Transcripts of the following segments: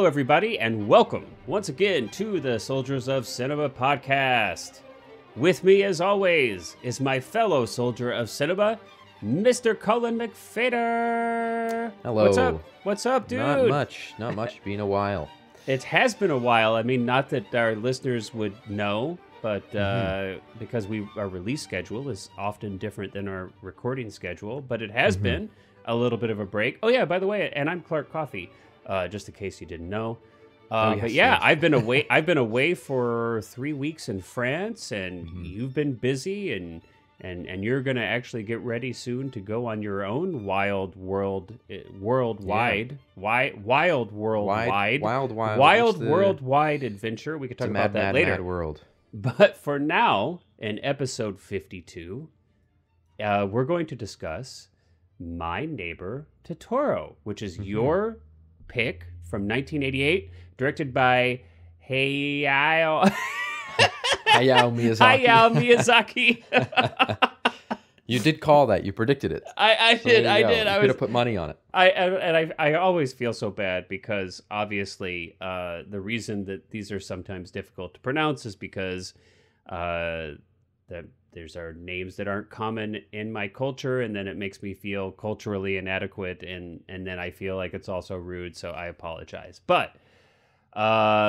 everybody, and welcome once again to the Soldiers of Cinema podcast. With me, as always, is my fellow soldier of cinema, Mr. Cullen McFader. Hello. What's up, dude? Not much. Been a while. It has been a while. I mean, not that our listeners would know, but because our release schedule is often different than our recording schedule, but it has been a little bit of a break. Oh yeah, by the way, and I'm Clark Coffey, just in case you didn't know. But yeah, yes. I've been away. I've been away for 3 weeks in France, and you've been busy, and you're gonna actually get ready soon to go on your own wild worldwide adventure. We could talk about that later. Mad world. But for now, in episode 52, we're going to discuss My Neighbor Totoro, which is your pick from 1988, directed by Hayao Miyazaki. You did call that. You predicted it. I did. You could have put money on it. I always feel so bad because obviously the reason that these are sometimes difficult to pronounce is because there's our names that aren't common in my culture, and then it makes me feel culturally inadequate, and then I feel like it's also rude, so I apologize. But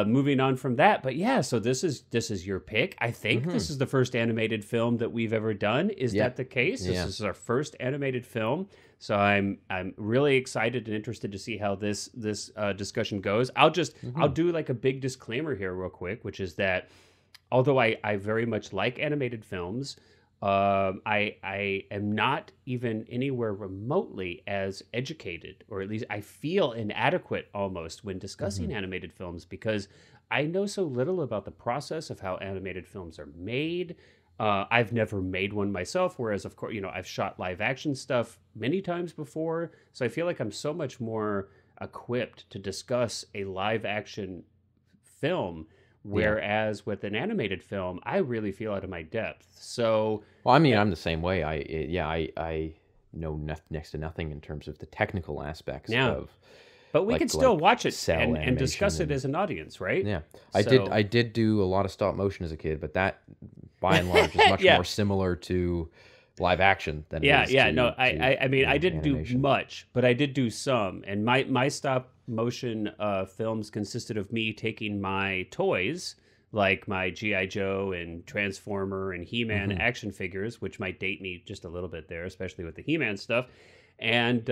moving on from that, but yeah, so this is your pick. I think this is the first animated film that we've ever done. Is that the case? Yeah. This is our first animated film, so I'm really excited and interested to see how this discussion goes. I'll do like a big disclaimer here real quick, which is that although I very much like animated films, I am not even anywhere remotely as educated, or at least I feel inadequate almost when discussing animated films, because I know so little about the process of how animated films are made. I've never made one myself, whereas of course, I've shot live action stuff many times before. So I feel like I'm so much more equipped to discuss a live action film. Whereas with an animated film, I really feel out of my depth. So, well, I mean, I'm the same way. I know next to nothing in terms of the technical aspects of. But we can still watch it and discuss it as an audience, right? Yeah, I did do a lot of stop motion as a kid, but that, by and large, is much more similar to live action than it is to I didn't animation. do much, but I did do some, and my stop motion films consisted of me taking my toys, like my G.I. Joe and Transformer and He-Man action figures, which might date me just a little bit there, especially with the He-Man stuff, and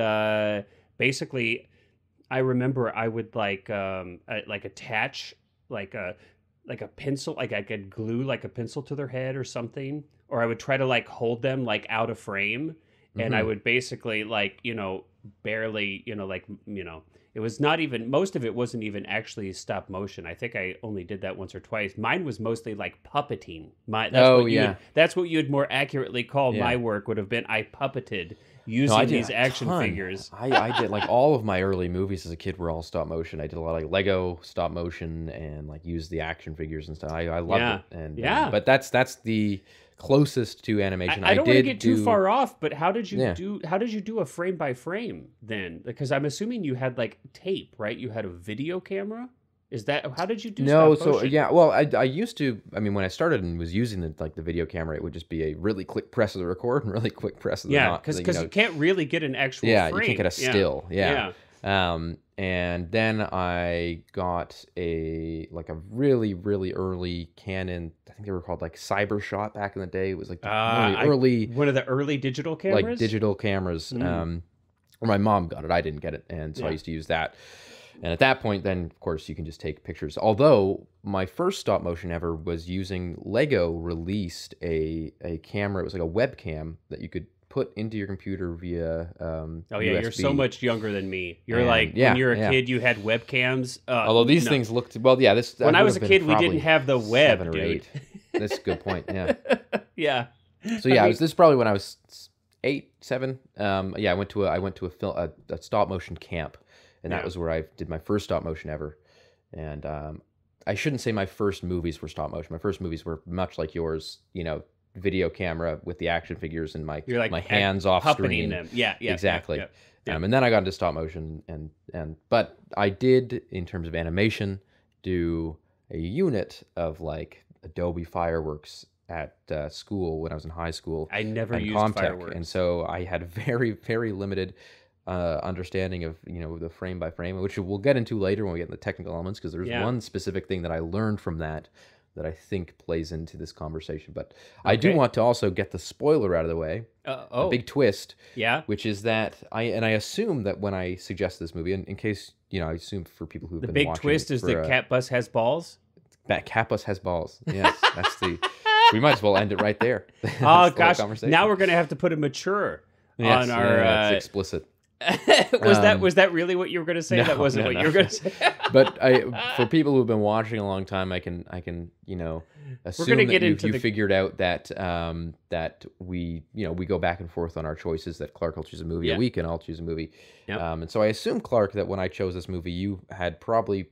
basically I remember I would like attach like a pencil, like I could glue like a pencil to their head or something, or I would try to like hold them like out of frame, and I would basically barely, it was not even, most of it wasn't even actually stop motion. I think I only did that once or twice. Mine was mostly like puppeting. That's what you'd more accurately call my work would have been. I puppeted using these action figures. I did like all of my early movies as a kid were all stop motion. I did a lot of like Lego stop motion and like used the action figures and stuff. I loved it. And but that's the closest to animation. I don't want to get too far off, but how did you do a frame by frame then? Because I'm assuming you had like tape, right? You had a video camera. Is that how did you do? No, stop motion? Well, I used to. I mean, when I started and was using the video camera, it would just be a really quick press of the record and really quick press of the not. Because you can't really get an actual frame. You can't get a still. Yeah. And then I got a really, really early Canon. I think they were called like Cybershot back in the day. It was like one of the early digital cameras. Like digital cameras. Or my mom got it. I didn't get it, and so I used to use that. And at that point, then of course you can just take pictures. Although my first stop motion ever was using Lego released a camera. It was like a webcam that you could put into your computer via USB. You're so much younger than me. You're when you're a kid, you had webcams. Although these things looked this. When I was a kid, we didn't have the web, 7 or dude. 8. That's a good point. Yeah. Yeah. So this is probably when I was 8, 7. I went to a stop motion camp, and that was where I did my first stop motion ever. And I shouldn't say my first movies were stop motion. My first movies were much like yours. video camera with the action figures and You're like my hands off puppeting screen. them. Yeah, exactly. yeah. And then I got into stop motion, but I did, in terms of animation, do a unit of like Adobe Fireworks at school when I was in high school. I never used Comtech, Fireworks, and so I had very, very limited understanding of the frame by frame, which we'll get into later when we get into the technical elements, because there's one specific thing that I learned from that I think plays into this conversation. But I do want to also get the spoiler out of the way. A big twist, which is that I assume that when I suggest this movie, in case I assume for people who've been watching, the big twist is that Cat Bus has balls. Cat Bus has balls. Yes, that's the. We might as well end it right there. Oh gosh! Now we're gonna have to put a mature on our. It's explicit. Was that really what you were going to say? That wasn't what you were going to say. But for people who've been watching a long time, I can assume that you figured out that that we go back and forth on our choices. That Clark will choose a movie a week, and I'll choose a movie. Yep. And so I assume, Clark, that when I chose this movie, you had probably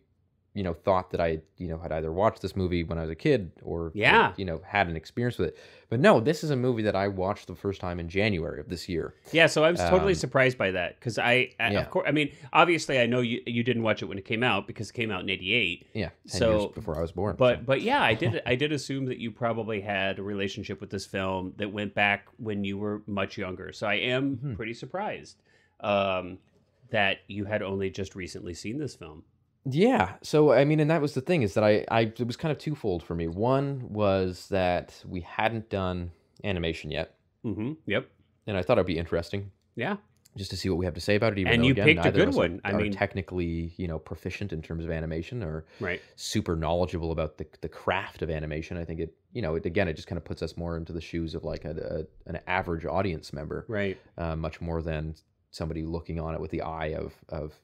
thought that I had either watched this movie when I was a kid or had an experience with it. But no, this is a movie that I watched the first time in January of this year. Yeah, so I was totally surprised by that, because of course, I mean, obviously I know you didn't watch it when it came out, because it came out in '88. Yeah, 10 years before I was born. But yeah, I did assume that you probably had a relationship with this film that went back when you were much younger. So I am pretty surprised that you had only just recently seen this film. Yeah. So, I mean, and that was the thing, is that it was kind of twofold for me. One was that we hadn't done animation yet. Mm-hmm. Yep. And I thought it'd be interesting. Yeah. Just to see what we have to say about it. And you picked a good one. I mean, technically, proficient in terms of animation, or right, super knowledgeable about the craft of animation. I think it just kind of puts us more into the shoes of like an average audience member. Right. Much more than somebody looking on it with the eye of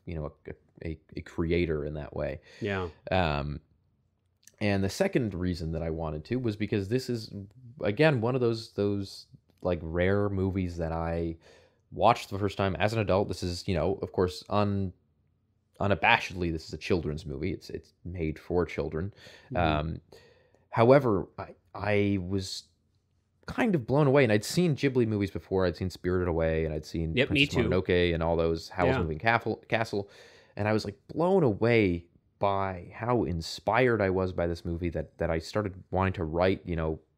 a creator in that way. Yeah. And the second reason that I wanted to was because this is, again, one of those like rare movies that I watched the first time as an adult. This is, of course, unabashedly, this is a children's movie. It's made for children. Mm-hmm. However, I was kind of blown away, and I'd seen Ghibli movies before. I'd seen Spirited Away, and I'd seen Princess Mononoke and all those Howl's Moving Castle, and I was like blown away by how inspired I was by this movie that I started wanting to write,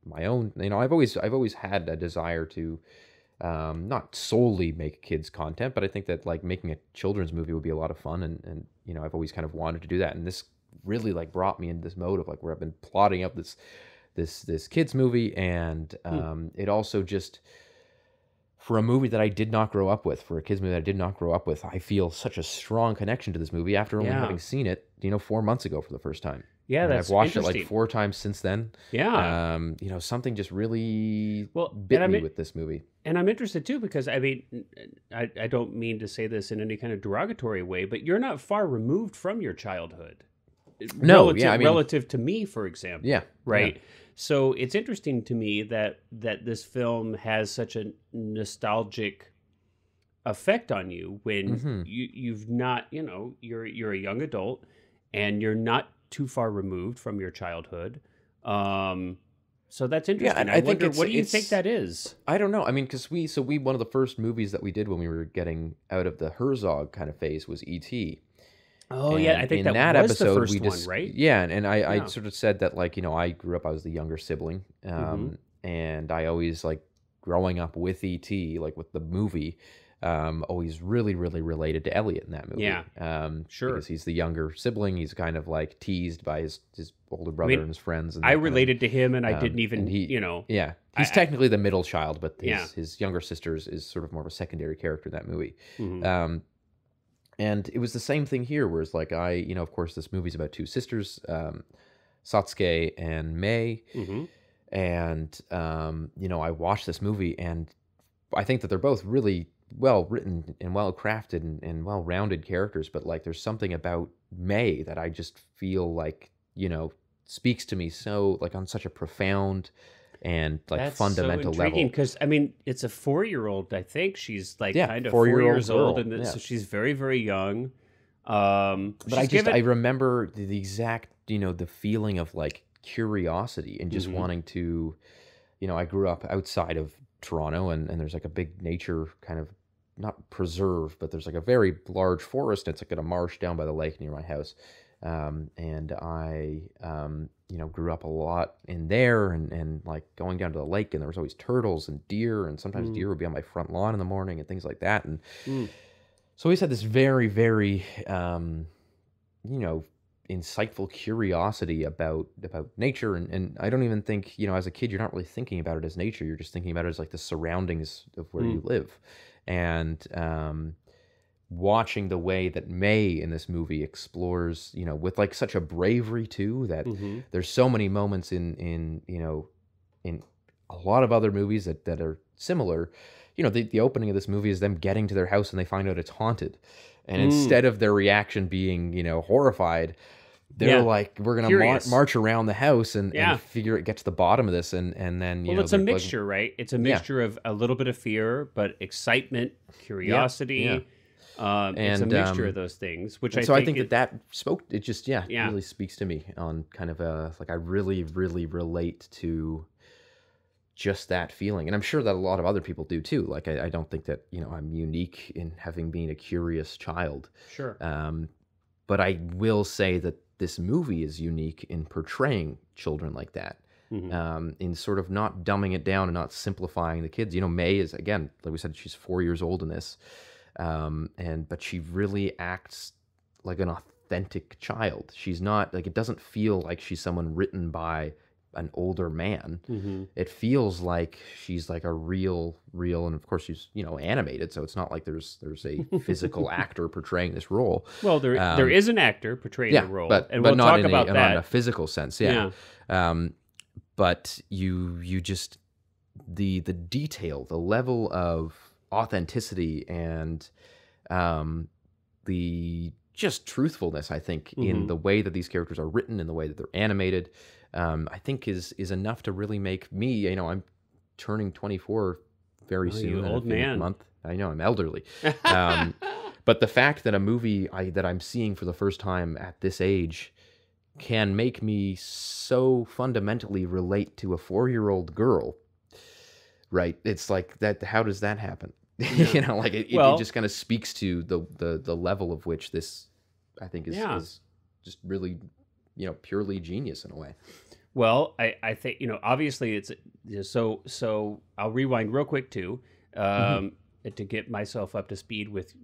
my own. I've always had a desire to not solely make kids content, but I think that like making a children's movie would be a lot of fun, and I've always kind of wanted to do that, and this really like brought me into this mode of like where I've been plotting up this kids movie, and it also just, for a movie that I did not grow up with, for a kids movie that I did not grow up with, I feel such a strong connection to this movie after only having seen it 4 months ago for the first time. Yeah, and that's I've watched interesting. it like 4 times since then. Yeah. Something just really bit me with this movie. And I'm interested too, because I mean, I don't mean to say this in any kind of derogatory way, but you're not far removed from your childhood. No, relative to me, for example. Yeah. Right. Yeah. So it's interesting to me that this film has such a nostalgic effect on you when you've not, you're a young adult and you're not too far removed from your childhood. So that's interesting. Yeah, and I wonder, what do you think that is? I don't know. I mean, because one of the first movies that we did when we were getting out of the Herzog kind of phase was E.T. Oh, and yeah, I think that was episode, the first one, right? Yeah, and I sort of said that, like, I grew up, I was the younger sibling, and I always, like, growing up with E.T., like, with the movie, always really, really related to Elliot in that movie. Yeah, sure. Because he's the younger sibling, he's kind of, like, teased by his older brother and his friends. And I related to him, and I didn't even, Yeah, he's technically the middle child, but his younger sister is sort of more of a secondary character in that movie. Mm-hmm. And it was the same thing here, where it's like of course, this movie's about 2 sisters, Satsuke and Mei. Mm-hmm. And, I watched this movie, and I think that they're both really well written and well crafted and well rounded characters. But like, there's something about Mei that I just feel like, speaks to me so, like, on such a profound and like That's fundamental so level. Because I mean, it's a 4-year-old. I think she's like kind of 4 years old, girl. and so she's very, very young. But I remember the exact, the feeling of like curiosity and just wanting to, I grew up outside of Toronto, and there's like a big nature kind of, not preserve, but there's like a very large forest. It's like in a marsh down by the lake near my house. And I, grew up a lot in there, and like going down to the lake, and there was always turtles and deer, and sometimes deer would be on my front lawn in the morning and things like that. And so I always had this very, very, insightful curiosity about nature. And I don't even think, as a kid, you're not really thinking about it as nature. You're just thinking about it as like the surroundings of where you live. And watching the way that May in this movie explores, with like such a bravery too, that there's so many moments in a lot of other movies that are similar. The opening of this movie is them getting to their house and they find out it's haunted. And instead of their reaction being, horrified, they're like, we're going to march around the house and get to the bottom of this. And then, it's a mixture, right? It's a mixture of a little bit of fear, but excitement, curiosity. It's a mixture of those things, which I think that spoke, it just, really speaks to me on kind of I really, really relate to just that feeling. And I'm sure that a lot of other people do too. Like, I don't think that, I'm unique in having been a curious child. Sure. But I will say that this movie is unique in portraying children like that. In sort of not dumbing it down and not simplifying the kids. May is, again, like we said, she's 4 years old in this. But she really acts like an authentic child. She's not, like, it doesn't feel like she's someone written by an older man. It feels like she's like a real, and of course she's, animated, so it's not like there's a physical actor portraying this role. Well, there is an actor portraying the role, and we'll talk about that. Not in a physical sense, but you just, the detail, the level of authenticity, and the just truthfulness, I think, in the way that these characters are written, in the way that they're animated, I think is enough to really make me, I'm turning 24 very soon. You old man. Month. I know, I'm elderly. But the fact that a movie that I'm seeing for the first time at this age can make me so fundamentally relate to a 4-year-old girl, right? It's like that. How does that happen? It just kind of speaks to the level of which this, I think, is just really, purely genius in a way. Well, I think, obviously it's so I'll rewind real quick too, to get myself up to speed with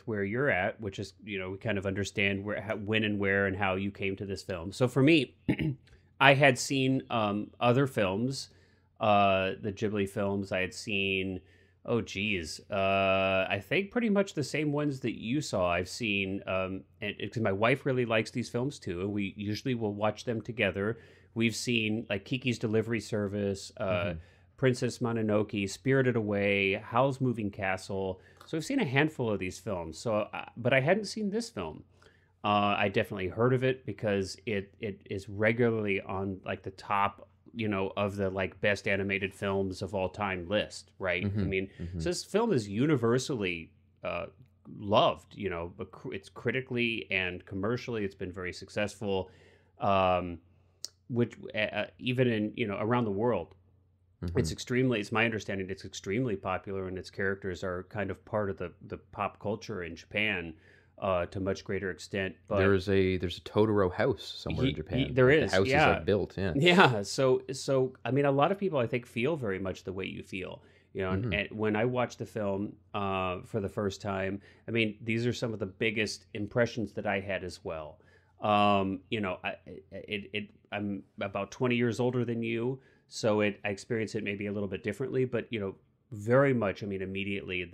where you're at, which is, we kind of understand when and where and how you came to this film. So for me, I had seen other films, the Ghibli films. I had seen, I think pretty much the same ones that you saw. I've seen, and because my wife really likes these films too, and we usually will watch them together. We've seen like Kiki's Delivery Service, Princess Mononoke, Spirited Away, Howl's Moving Castle. So I've seen a handful of these films. So, but I hadn't seen this film. I definitely heard of it because it is regularly on like the top, of the like best animated films of all time list, right? I mean, so this film is universally loved. But it's critically and commercially, it's been very successful. Which even in around the world, it's my understanding it's extremely popular, and its characters are kind of part of the pop culture in Japan to much greater extent. But there's a Totoro house somewhere in Japan. There is. The house is like built. So I mean, a lot of people I think feel very much the way you feel. And when I watched the film for the first time, I mean, these are some of the biggest impressions that I had as well. I'm about 20 years older than you, so I experience it maybe a little bit differently, but very much. I mean, immediately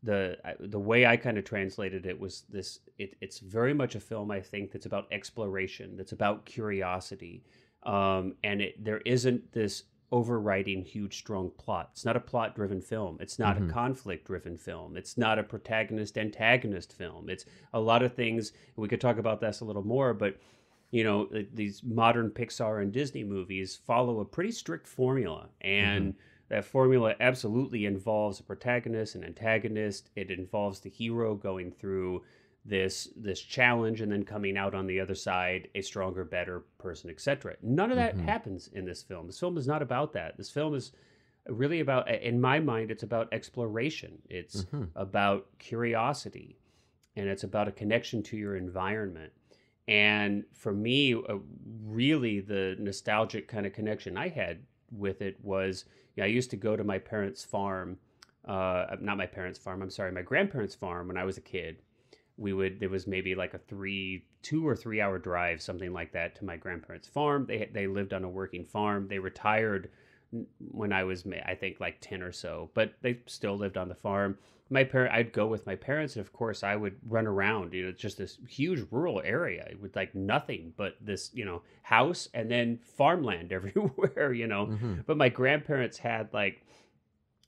the way I kind of translated it was this. It's very much a film, I think, that's about exploration, that's about curiosity, and there isn't this overriding huge strong plot. It's not a plot driven film. It's not a conflict driven film. It's not a protagonist antagonist film. It's a lot of things. We could talk about this a little more, but these modern Pixar and Disney movies follow a pretty strict formula, and that formula absolutely involves a protagonist and antagonist. It involves the hero going through this challenge, and then coming out on the other side a stronger, better person, etc. None of that happens in this film. This film is not about that. This film is really about, in my mind, it's about exploration. It's about curiosity, and it's about a connection to your environment. And for me, really the nostalgic kind of connection I had with it was, I used to go to my parents' farm, not my parents' farm, I'm sorry, my grandparents' farm when I was a kid. There was maybe like a 2 or 3 hour drive, something like that, to my grandparents' farm. They lived on a working farm. They retired when I was, I think, like 10 or so, but they still lived on the farm. I'd go with my parents, and of course I would run around, just this huge rural area with like nothing but this, house and then farmland everywhere, But my grandparents had like,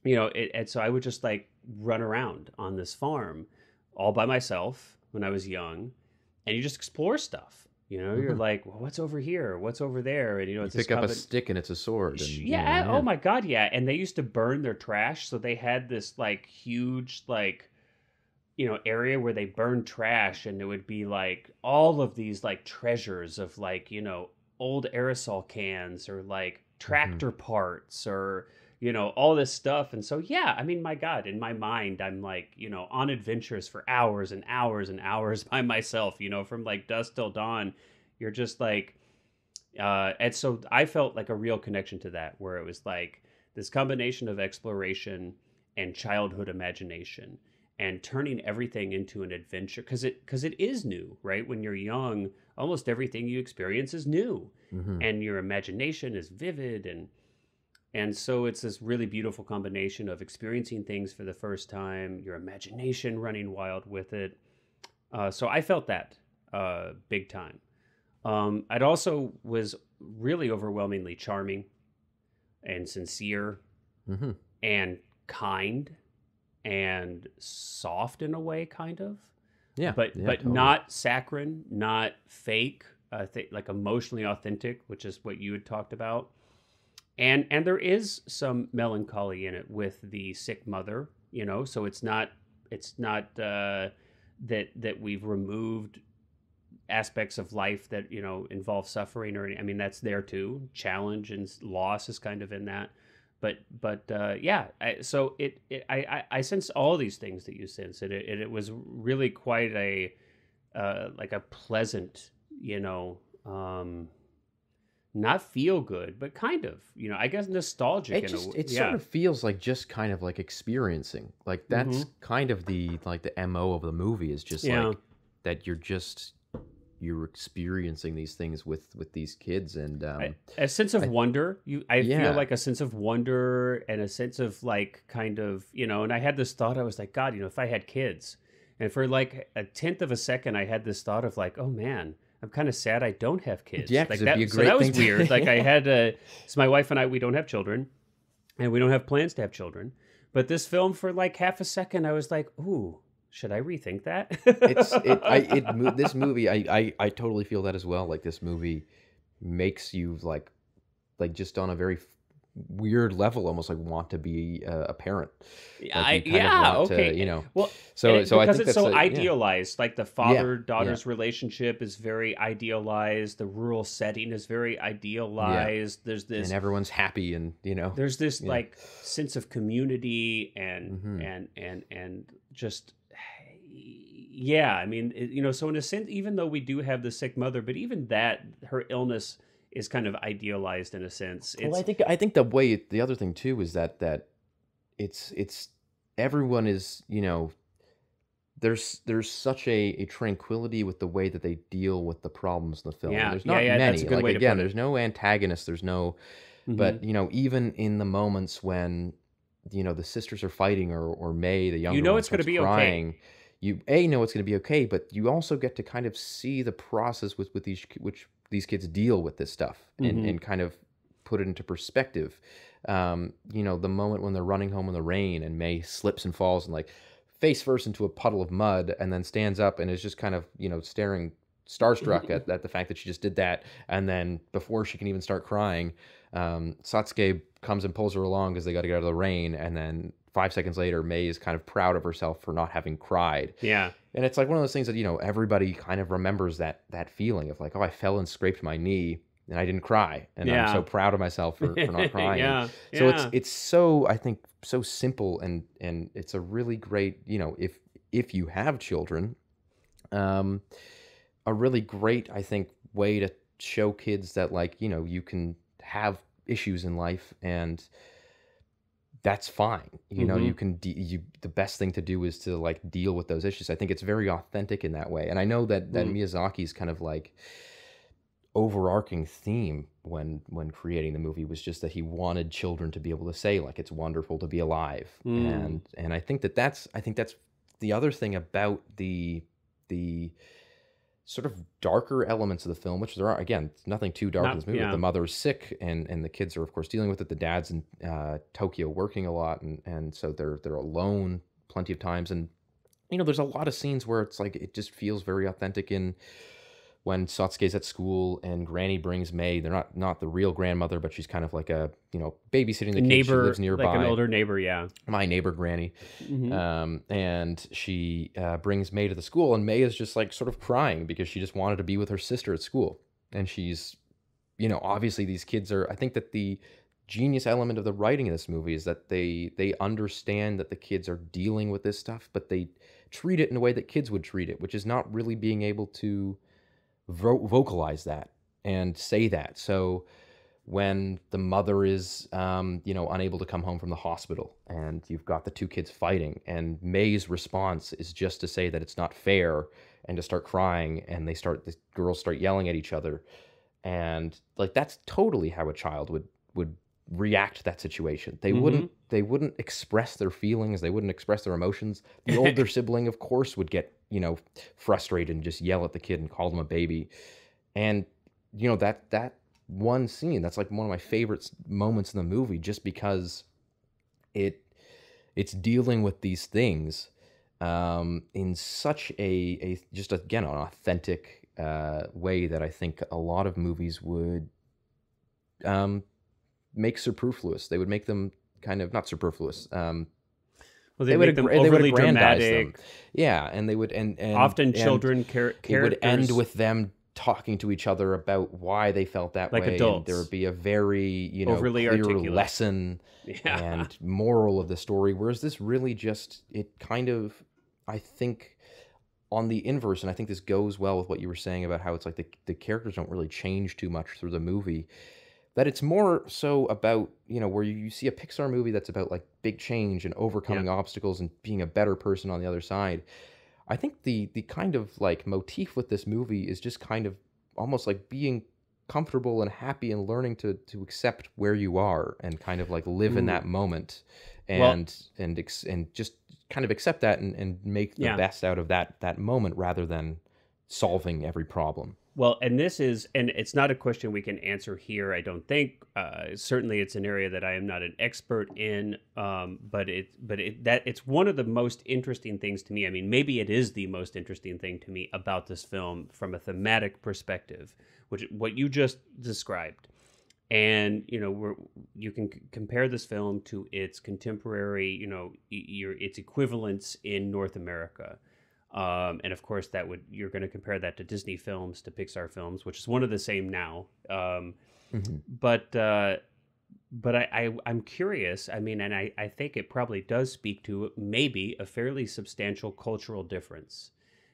and so I would just like run around on this farm all by myself when I was young, and you just explore stuff. You're like, well, what's over here? What's over there? And you it's pick up a stick and it's a sword. And, yeah. Oh my God. Yeah. And they used to burn their trash. So they had this like huge, like, area where they burned trash, and it would be like all of these like treasures of like, old aerosol cans or like tractor parts or, all this stuff. And so, yeah, I mean, my God, in my mind, I'm like, on adventures for hours and hours and hours by myself, from like dusk till dawn. You're just like, and so I felt like a real connection to that, where it was like this combination of exploration and childhood imagination and turning everything into an adventure. Because it is new, right? When you're young, almost everything you experience is new, and your imagination is vivid. And so it's this really beautiful combination of experiencing things for the first time, your imagination running wild with it. So I felt that big time. It also was really overwhelmingly charming and sincere and kind and soft in a way, kind of. Yeah. But totally. not saccharine, not fake, like emotionally authentic, which is what you had talked about. And there is some melancholy in it with the sick mother, so it's not that we've removed aspects of life that, involve suffering or I mean, that's there too. Challenge and loss is kind of in that. But yeah, so I sense all these things that you sense. It was really quite a like a pleasant, not feel good, but kind of, I guess nostalgic. It sort of feels like just kind of like experiencing, like that's kind of the MO of the movie is just like that you're experiencing these things with these kids, and a sense of wonder. I feel like a sense of wonder and a sense of like kind of, and I had this thought, I was like, God, if I had kids, and for like a tenth of a second I had this thought of like, oh man, I'm kind of sad I don't have kids. Yeah, like that, be a great so that was thing weird. Like I had so my wife and I, we don't have children, and we don't have plans to have children. But this film, for like half a second, I was like, ooh, should I rethink that? This movie, I totally feel that as well. Like this movie makes you like just on a very weird level, almost like want to be a parent. Like okay. Well, so because I think it's so Yeah. idealized. Like the father-daughter's relationship is very idealized. The rural setting is very idealized. There's this, and everyone's happy, and there's this like sense of community and just. Yeah, I mean, so in a sense, even though we do have the sick mother, but even that, her illness is kind of idealized in a sense. Well, I think the other thing too is that it's everyone is, there's such a tranquility with the way that they deal with the problems in the film. There's not many. That's a good way to put it. There's no antagonist. There's no, but even in the moments when the sisters are fighting or May, the younger one, it's going to be crying. Okay. You know it's going to be okay, but you also get to kind of see the process with these kids deal with this stuff and kind of put it into perspective. The moment when they're running home in the rain and May slips and falls and like face first into a puddle of mud and then stands up and is just kind of, staring starstruck at the fact that she just did that. And then before she can even start crying, Satsuki comes and pulls her along because they got to get out of the rain, and then 5 seconds later, May is kind of proud of herself for not having cried. Yeah. And it's like one of those things that, everybody kind of remembers that feeling of like, oh, I fell and scraped my knee and I didn't cry. And I'm so proud of myself for not crying. Yeah. So it's so, I think, so simple, and it's a really great, if you have children, a really great, I think, way to show kids that, like, you can have issues in life and that's fine. You can the best thing to do is to, like, deal with those issues. I think it's very authentic in that way. And I know that Miyazaki's kind of like overarching theme when creating the movie was just that he wanted children to be able to say, like, it's wonderful to be alive. And I think that's the other thing about the sort of darker elements of the film, which there are, again, nothing too dark in this movie. The mother's sick, and the kids are, of course, dealing with it. The dad's in Tokyo working a lot, and so they're alone plenty of times. And there's a lot of scenes where it's like it just feels very authentic in when Satsuke's at school and Granny brings May. They're not the real grandmother, but she's kind of like a, babysitting the kid. She lives nearby. Like an older neighbor, yeah. My neighbor Granny. And she brings May to the school, and May is just like sort of crying because she just wanted to be with her sister at school. And she's, obviously these kids are, I think that the genius element of the writing of this movie is that they understand that the kids are dealing with this stuff, but they treat it in a way that kids would treat it, which is not really being able to vocalize that and say that. So when the mother is unable to come home from the hospital and you've got the two kids fighting, and May's response is just to say that it's not fair and to start crying, and the girls start yelling at each other, and like that's totally how a child would react to that situation. They wouldn't express their feelings, they wouldn't express their emotions. The older sibling, of course, would get frustrated and just yell at the kid and call them a baby. And that one scene, that's like one of my favorite moments in the movie, just because it's dealing with these things in such a just, again, an authentic way that I think a lot of movies would make superfluous. They would make them kind of not superfluous. Well, they would make them overly dramatic. Them. Yeah, and they would and often children characters. It would end with them talking to each other about why they felt that like way. Adults. And there would be a very overly clear articulate lesson and moral of the story. Whereas this really just, it kind of, I think, on the inverse, and I think this goes well with what you were saying about how it's like the characters don't really change too much through the movie. That it's more so about, where you see a Pixar movie that's about like big change and overcoming obstacles and being a better person on the other side. I think the kind of like motif with this movie is just kind of almost like being comfortable and happy and learning to accept where you are and kind of like live in that moment and just kind of accept that and make the best out of that moment rather than solving every problem. Well, and it's not a question we can answer here, I don't think. Certainly, it's an area that I am not an expert in, but it's one of the most interesting things to me. I mean, maybe it is the most interesting thing to me about this film from a thematic perspective, which what you just described. And you can compare this film to its contemporary, its equivalents in North America. And of course, you're going to compare that to Disney films, to Pixar films, which is one of the same now. But I'm curious. I mean, and I think it probably does speak to maybe a fairly substantial cultural difference.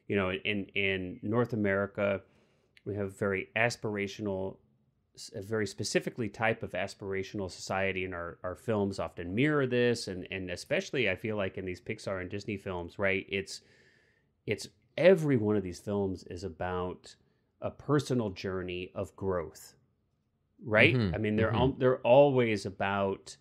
In North America, we have a very specifically type of aspirational society, and our films often mirror this, and especially I feel like in these Pixar and Disney films, right? It's every one of these films is about a personal journey of growth, right? I mean, they're always about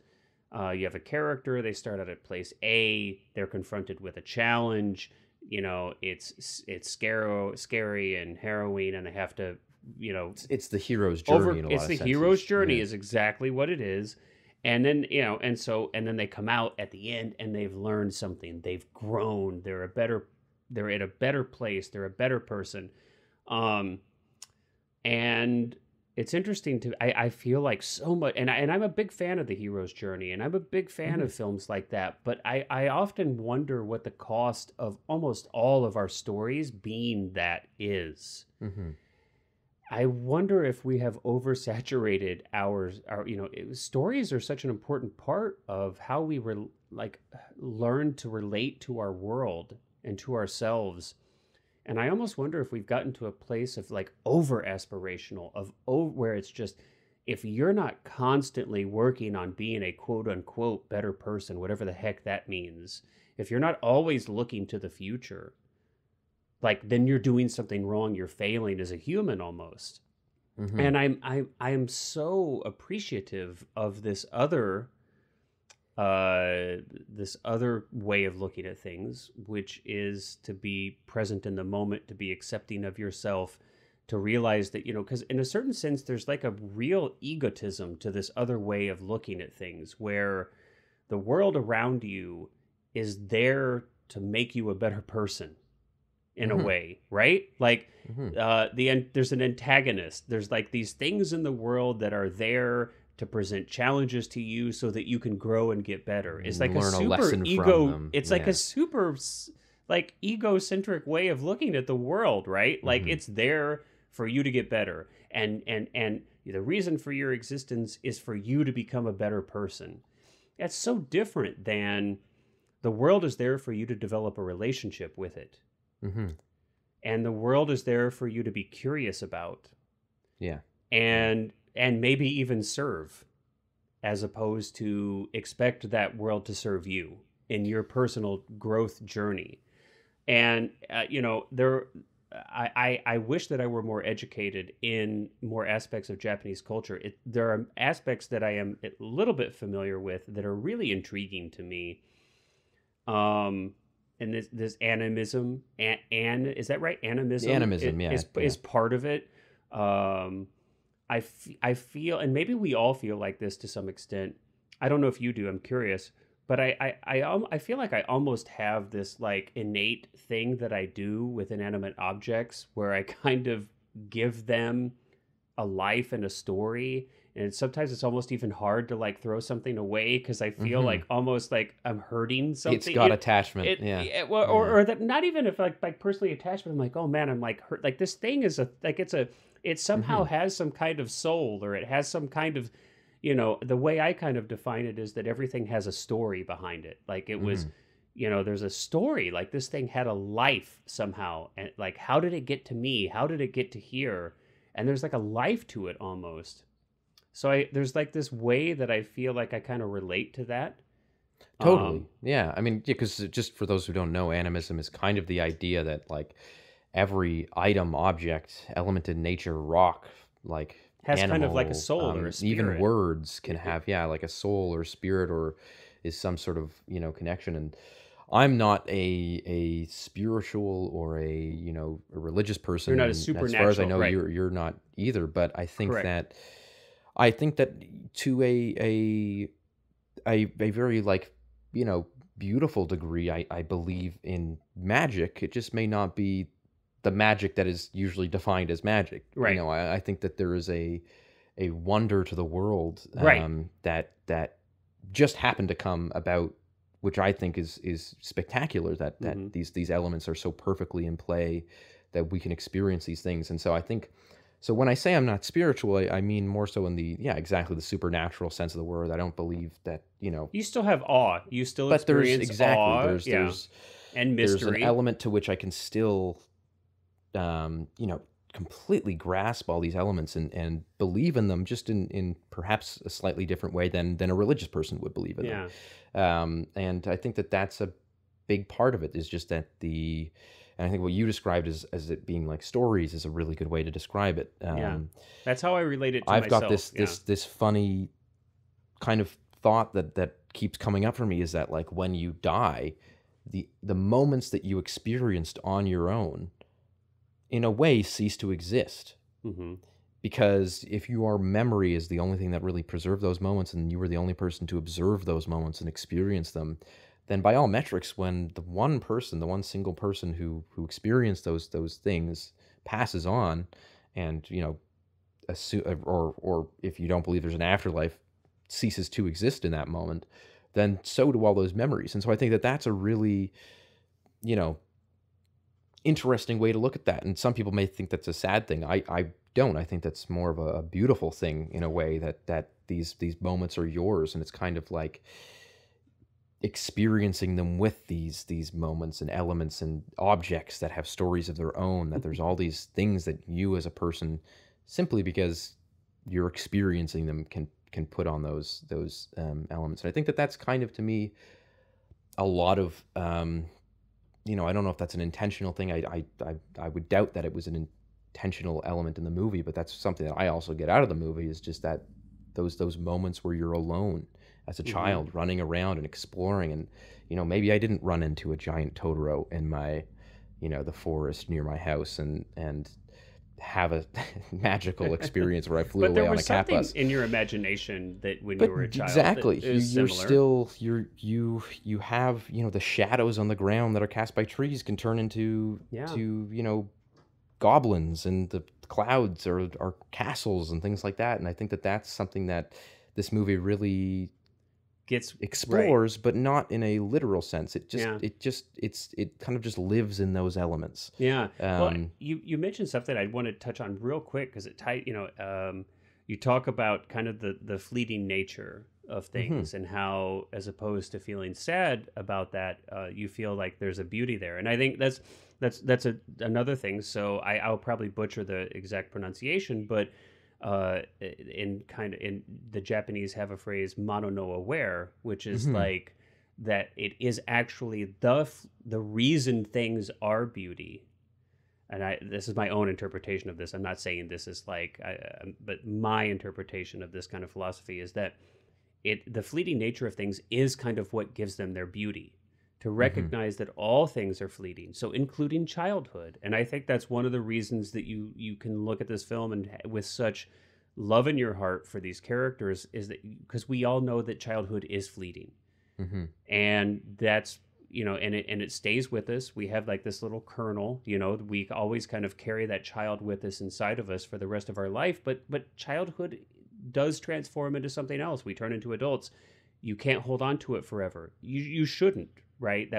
you have a character, they start out at place A, they're confronted with a challenge, it's scary and harrowing, and they have to, it's the hero's journey. It's the hero's journey is exactly what it is. And then, and then they come out at the end and they've learned something, they've grown, they're in a better place, they're a better person. And it's interesting to I feel like so much, and I'm a big fan of the hero's journey, and I'm a big fan of films like that, but I often wonder what the cost of almost all of our stories being that is. Mm-hmm. I wonder if we have oversaturated our stories are such an important part of how we learn to relate to our world and to ourselves. And I almost wonder if we've gotten to a place of like over aspirational, where it's just, if you're not constantly working on being a quote unquote better person, whatever the heck that means, if you're not always looking to the future, like then you're doing something wrong, you're failing as a human almost. Mm-hmm. And I'm so appreciative of this other way of looking at things, which is to be present in the moment, to be accepting of yourself, to realize that, because in a certain sense, there's like a real egotism to this other way of looking at things, where the world around you is there to make you a better person in a way, right? Like there's an antagonist. There's like these things in the world that are there to present challenges to you so that you can grow and get better. It's like a super ego. It's like a super like egocentric way of looking at the world, right? Like it's there for you to get better, and the reason for your existence is for you to become a better person. That's so different than the world is there for you to develop a relationship with it. Mm-hmm. And the world is there for you to be curious about. Yeah. And maybe even serve, as opposed to expect that world to serve you in your personal growth journey. And, I wish that I were more educated in more aspects of Japanese culture. There are aspects that I am a little bit familiar with that are really intriguing to me. And this animism, is that right? Animism? Animism, is part of it. I feel, and maybe we all feel like this to some extent. I don't know if you do. I'm curious, but I feel like I almost have this like innate thing that I do with inanimate objects, where I kind of give them a life and a story. And sometimes it's almost even hard to like throw something away, because I feel like almost like I'm hurting something. It's got attachment, or that, not even if like personally attached, but I'm like, oh man, I'm like hurt. Like this thing is it somehow has some kind of soul, or it has some kind of, the way I kind of define it is that everything has a story behind it. Like it was, there's a story. Like this thing had a life somehow, and like how did it get to me? How did it get to here? And there's like a life to it almost. So there's like this way that I feel like I kind of relate to that. Totally. Yeah. I mean, because just for those who don't know, animism is kind of the idea that like every item, object, element in nature, rock, like has animal, kind of like a soul or a spirit. Even words can have, like a soul or spirit, or is some sort of, connection. And I'm not a spiritual or a religious person. You're not a supernatural. As far as I know, right. you're not either. But I think Correct. that to a very like beautiful degree, I believe in magic. It just may not be the magic that is usually defined as magic. Right. I think that there is a wonder to the world, that just happened to come about, which I think is spectacular. That these elements are so perfectly in play that we can experience these things. And so I think. So when I say I'm not spiritual, I mean more so in the exactly the supernatural sense of the word. I don't believe that You still have awe. You still but experience awe. There's and mystery. There's an element to which I can still, completely grasp all these elements and believe in them, just in perhaps a slightly different way than a religious person would believe in them. And I think that that's a big part of it, is just that and I think what you described as it being like stories is a really good way to describe it. That's how I relate it to I've myself. got this funny kind of thought that keeps coming up for me, is that like when you die, the moments that you experienced on your own, in a way, cease to exist. Mm-hmm. Because if your memory is the only thing that really preserved those moments, and you were the only person to observe those moments and experience them, then by all metrics, when the one single person who experienced those things passes on, and or if you don't believe there's an afterlife, ceases to exist in that moment, then so do all those memories. And so I think that that's a really, you know, interesting way to look at that. And some people may think that's a sad thing. I don't. I think that's more of a beautiful thing in a way, that these moments are yours, and it's kind of like experiencing them with these moments and elements and objects that have stories of their own, that there's all these things that you as a person, simply because you're experiencing them, can put on those elements. And I think that that's kind of, to me, a lot of you know, I don't know if that's an intentional thing. I would doubt that it was an intentional element in the movie, but that's something that I also get out of the movie, is just that those moments where you're alone as a child, running around and exploring. And, you know, maybe I didn't run into a giant Totoro in my, you know, the forest near my house and have a magical experience where I flew away on a cat bus. But there was something in your imagination that when you were a child, exactly, you're still you have, you know, the shadows on the ground that are cast by trees can turn into to, you know, goblins, and the clouds are castles and things like that. And I think that that's something that this movie really explores, but not in a literal sense. It kind of just lives in those elements. Yeah. Well, you mentioned something I want to touch on real quick, because you talk about kind of the fleeting nature of things, and how, as opposed to feeling sad about that, you feel like there's a beauty there. And I think that's another thing. So I'll probably butcher the exact pronunciation, but in the Japanese have a phrase, mono no aware, which is like that it is actually the reason things are beauty. And this is my own interpretation of this. I'm not saying this is like, but my interpretation of this kind of philosophy is that the fleeting nature of things is kind of what gives them their beauty. To recognize that all things are fleeting, so including childhood. And I think that's one of the reasons that you can look at this film and with such love in your heart for these characters, is that because we all know that childhood is fleeting, and that's, you know, and it stays with us. We have like this little kernel, you know, we always kind of carry that child with us inside of us for the rest of our life. But childhood does transform into something else. We turn into adults. You can't hold on to it forever. You shouldn't. Right?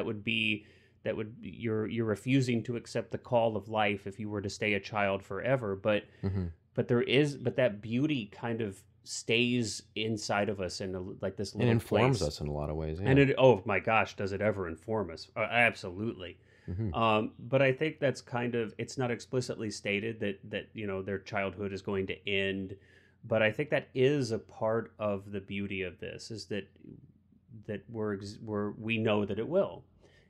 You're refusing to accept the call of life if you were to stay a child forever. But that beauty kind of stays inside of us in like this little place. It informs place. Us in a lot of ways. Yeah. And oh my gosh, does it ever inform us? Absolutely. But I think that's kind of, it's not explicitly stated that you know, their childhood is going to end. But I think that is a part of the beauty of this, is that we know that it will,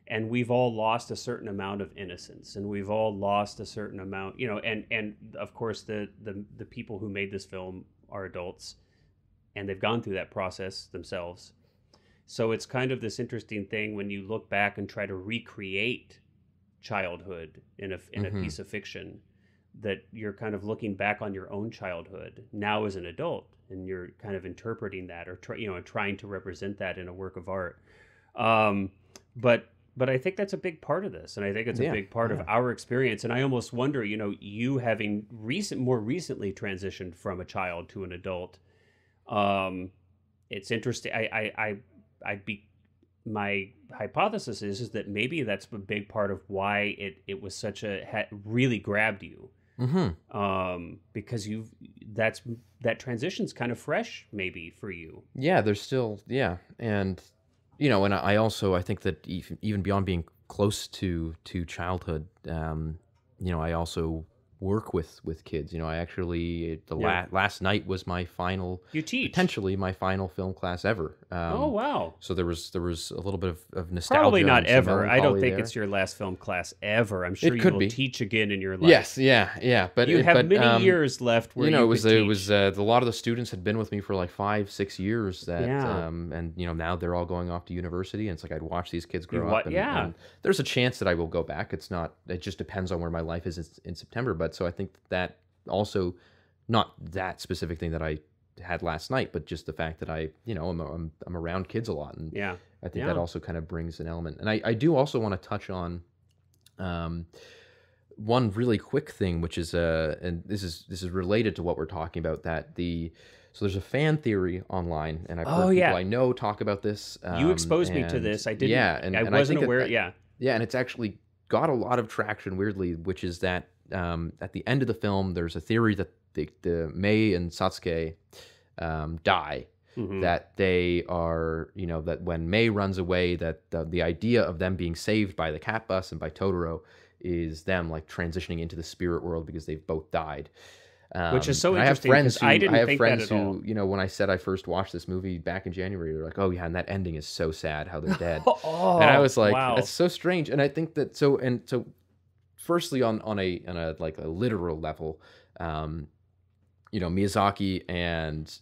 and we've all lost a certain amount of innocence, and we've all lost a certain amount, you know, and of course the people who made this film are adults, and they've gone through that process themselves. So it's kind of this interesting thing when you look back and try to recreate childhood in a piece of fiction, that you're kind of looking back on your own childhood now as an adult, and you're kind of interpreting that, or trying to represent that in a work of art. But I think that's a big part of this, and I think it's a big part of our experience. And I almost wonder, you know, you having more recently transitioned from a child to an adult, it's interesting. My hypothesis is that maybe that's a big part of why it was such really grabbed you. Because that transition's kind of fresh maybe for you. Yeah, there's still, and you know, and I think that even beyond being close to childhood, you know, I also work with kids. You know, I actually last night was my final, potentially my final film class ever. Oh wow! So there was a little bit of nostalgia. Probably not ever. I don't think it's your last film class ever. I'm sure you will teach again in your life. Yes, yeah. But you have many years left. Where it was a lot of the students had been with me for like 5-6 years. And you know, now they're all going off to university, and it's like I'd watch these kids grow up. And there's a chance that I will go back. It's not. It just depends on where my life is in September. But so I think that also, not that specific thing that I had last night, but just the fact that I, you know, I'm around kids a lot, and I think that also kind of brings an element. And I do also want to touch on one really quick thing, which is and this is related to what we're talking about, that so there's a fan theory online, and I've heard people I know talk about this. You exposed me to this. I didn't. Yeah, and I wasn't aware. Yeah, and it's actually got a lot of traction, weirdly, which is that at the end of the film, there's a theory that the Mei and Satsuki die. Mm-hmm. That they are, that when Mei runs away, that the idea of them being saved by the cat bus and by Totoro is them like transitioning into the spirit world because they've both died. Which is so interesting because I didn't think that at all. When I said I first watched this movie back in January, they're like, "Oh yeah, and that ending is so sad how they're dead." And I was like, wow. That's so strange. And I think that so firstly on a like a literal level, Miyazaki and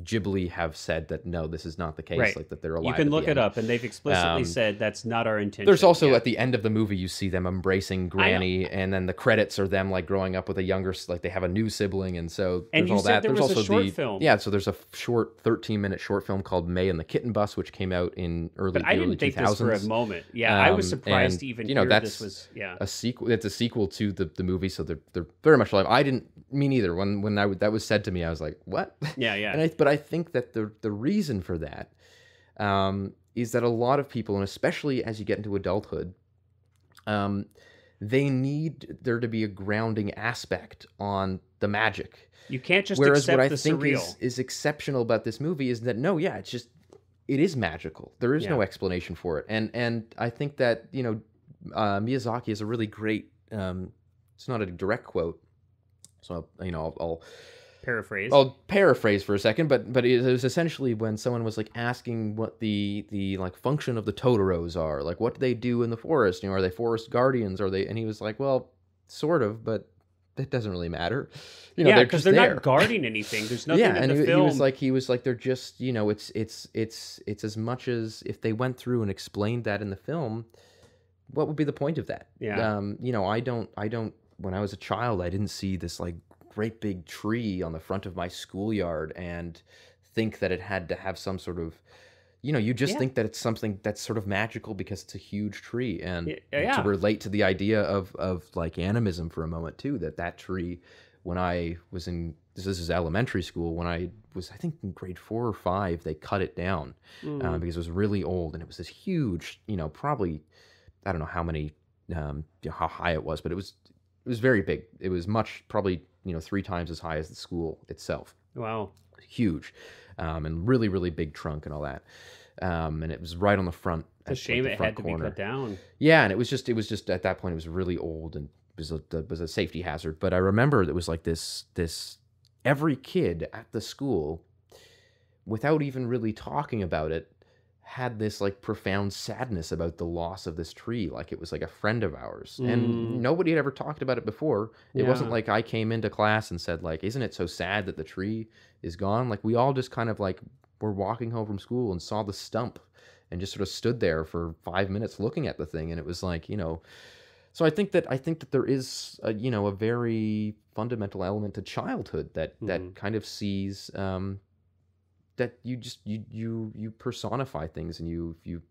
Ghibli have said that no, this is not the case. Right. Like that they're alive. You can look it up, and they've explicitly said that's not our intention. There's also at the end of the movie, you see them embracing Granny, and then the credits are them like growing up with a younger, like they have a new sibling, and so there's all that. There's also the film. Yeah, so there's a short 13-minute short film called Mei and the Kitten Bus, which came out in early 2000s. But I didn't think this for a moment. Yeah, I was surprised to even hear this was a sequel. It's a sequel to the movie, so they're very much alive. I didn't. Me neither. When that was said to me, I was like, "What?" Yeah. But I think that the reason for that is that a lot of people, and especially as you get into adulthood, they need there to be a grounding aspect on the magic. You can't just Whereas accept what I the think surreal. is exceptional about this movie is that it is magical. There is no explanation for it, and I think that Miyazaki is a really great. It's not a direct quote. So, I'll paraphrase. I'll paraphrase for a second, but it was essentially when someone was like asking what the like function of the Totoros are, like what do they do in the forest? Are they forest guardians? Are they? And he was like, well, sort of, but it doesn't really matter. Because they're not guarding anything. There's nothing in the film. He was like they're just it's as much as if they went through and explained that in the film, what would be the point of that? Yeah. I don't. When I was a child, I didn't see this like great big tree on the front of my schoolyard and think that it had to have some sort of, you just think that it's something that's sort of magical because it's a huge tree. And to relate to the idea of like animism for a moment too, that tree, when I was this is elementary school, when I was, I think in grade 4 or 5, they cut it down because it was really old and it was this huge, probably, I don't know how many, how high it was, but it was very big. It was probably 3 times as high as the school itself. Wow. Huge. And really, really big trunk and all that. And it was right on the front. It's a shame it had to be cut down. Yeah, and it was just at that point, it was really old and it was a safety hazard. But I remember it was like this every kid at the school, without even really talking about it, had this like profound sadness about the loss of this tree, like it was like a friend of ours, and nobody had ever talked about it before. It wasn't like I came into class and said like, isn't it so sad that the tree is gone? Like we all just kind of like were walking home from school and saw the stump and just sort of stood there for 5 minutes looking at the thing, and it was like, so I think that there is a very fundamental element to childhood that kind of sees that you personify things, and you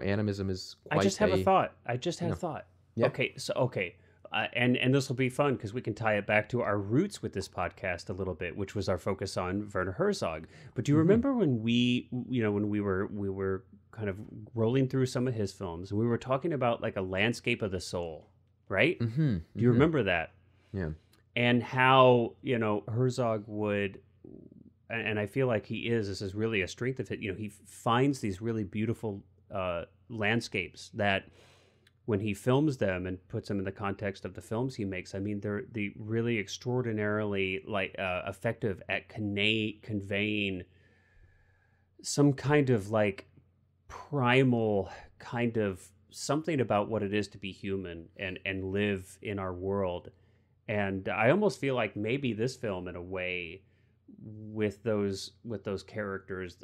animism is quite I just have a thought. I just had a thought. Yeah. Okay. And this will be fun because we can tie it back to our roots with this podcast a little bit, which was our focus on Werner Herzog. But do you remember when we were kind of rolling through some of his films and we were talking about like a landscape of the soul, right? Mm-hmm. Do you remember that? Yeah. And how, Herzog would, and I feel like this is really a strength of it. He finds these really beautiful landscapes that when he films them and puts them in the context of the films he makes, I mean, they're really extraordinarily effective at conveying some kind of like primal kind of something about what it is to be human and live in our world. And I almost feel like maybe this film, in a way, with those characters,